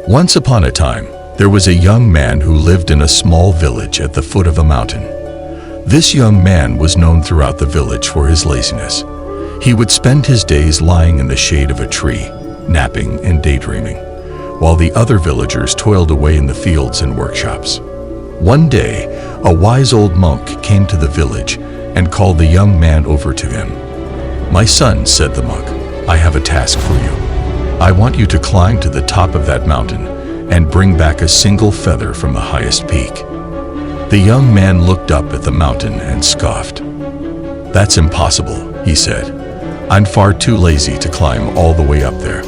Once upon a time, there was a young man who lived in a small village at the foot of a mountain. This young man was known throughout the village for his laziness. He would spend his days lying in the shade of a tree, napping and daydreaming, while the other villagers toiled away in the fields and workshops. One day, a wise old monk came to the village and called the young man over to him. "My son," said the monk, "I have a task for you. I want you to climb to the top of that mountain and bring back a single feather from the highest peak." The young man looked up at the mountain and scoffed. "That's impossible," he said. "I'm far too lazy to climb all the way up there."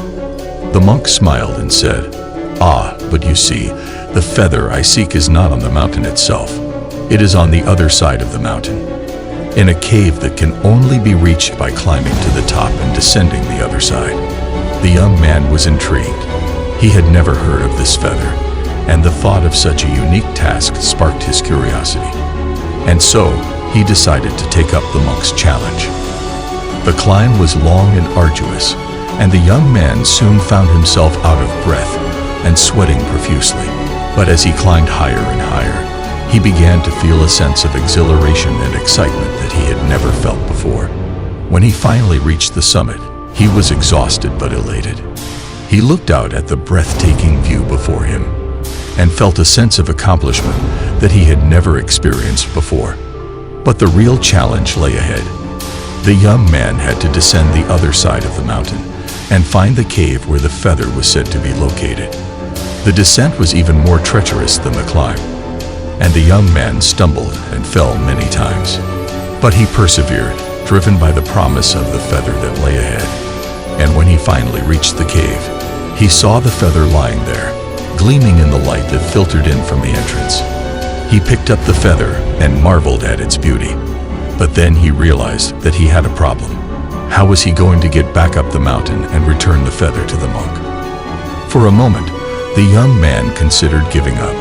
The monk smiled and said, "Ah, but you see, the feather I seek is not on the mountain itself. It is on the other side of the mountain, in a cave that can only be reached by climbing to the top and descending the other side." The young man was intrigued. He had never heard of this feather, and the thought of such a unique task sparked his curiosity. And so, he decided to take up the monk's challenge. The climb was long and arduous, and the young man soon found himself out of breath and sweating profusely. But as he climbed higher and higher, he began to feel a sense of exhilaration and excitement that he had never felt before. When he finally reached the summit, he was exhausted but elated. He looked out at the breathtaking view before him and felt a sense of accomplishment that he had never experienced before. But the real challenge lay ahead. The young man had to descend the other side of the mountain and find the cave where the feather was said to be located. The descent was even more treacherous than the climb, and the young man stumbled and fell many times. But he persevered, driven by the promise of the feather that lay ahead. And when he finally reached the cave, he saw the feather lying there, gleaming in the light that filtered in from the entrance. He picked up the feather and marveled at its beauty. But then he realized that he had a problem. How was he going to get back up the mountain and return the feather to the monk? For a moment, the young man considered giving up.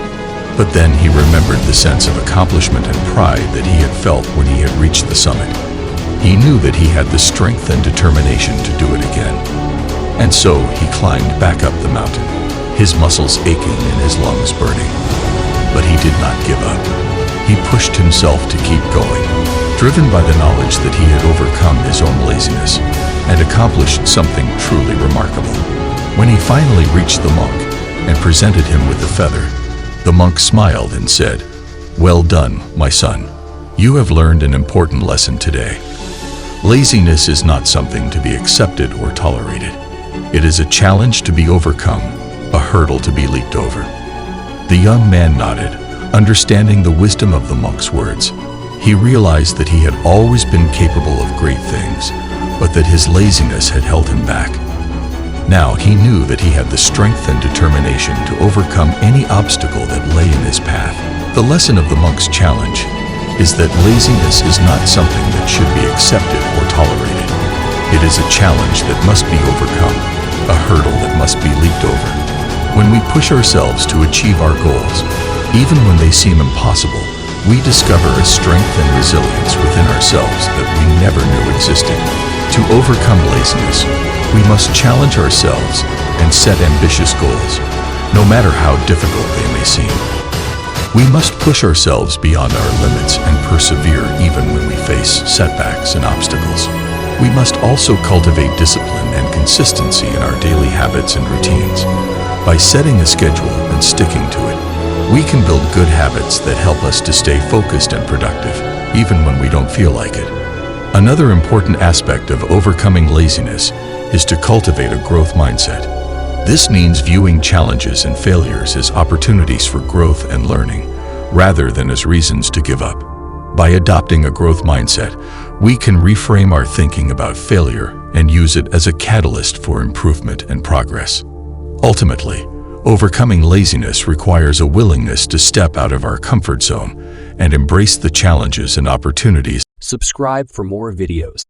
But then he remembered the sense of accomplishment and pride that he had felt when he had reached the summit. He knew that he had the strength and determination to do it again. And so he climbed back up the mountain, his muscles aching and his lungs burning. But he did not give up. He pushed himself to keep going, driven by the knowledge that he had overcome his own laziness and accomplished something truly remarkable. When he finally reached the monk and presented him with the feather, the monk smiled and said, "Well done, my son. You have learned an important lesson today. Laziness is not something to be accepted or tolerated. It is a challenge to be overcome, a hurdle to be leaped over." The young man nodded, understanding the wisdom of the monk's words. He realized that he had always been capable of great things, but that his laziness had held him back. Now he knew that he had the strength and determination to overcome any obstacle that lay in his path. The lesson of the monk's challenge is that laziness is not something that should be accepted or tolerated. It is a challenge that must be overcome, a hurdle that must be leaped over. When we push ourselves to achieve our goals, even when they seem impossible, we discover a strength and resilience within ourselves that we never knew existed. To overcome laziness, we must challenge ourselves and set ambitious goals, no matter how difficult they may seem. We must push ourselves beyond our limits and persevere even when we face setbacks and obstacles. We must also cultivate discipline and consistency in our daily habits and routines. By setting a schedule and sticking to it, we can build good habits that help us to stay focused and productive, even when we don't feel like it. Another important aspect of overcoming laziness is to cultivate a growth mindset. This means viewing challenges and failures as opportunities for growth and learning, rather than as reasons to give up. By adopting a growth mindset, we can reframe our thinking about failure and use it as a catalyst for improvement and progress. Ultimately, overcoming laziness requires a willingness to step out of our comfort zone and embrace the challenges and opportunities. Subscribe for more videos.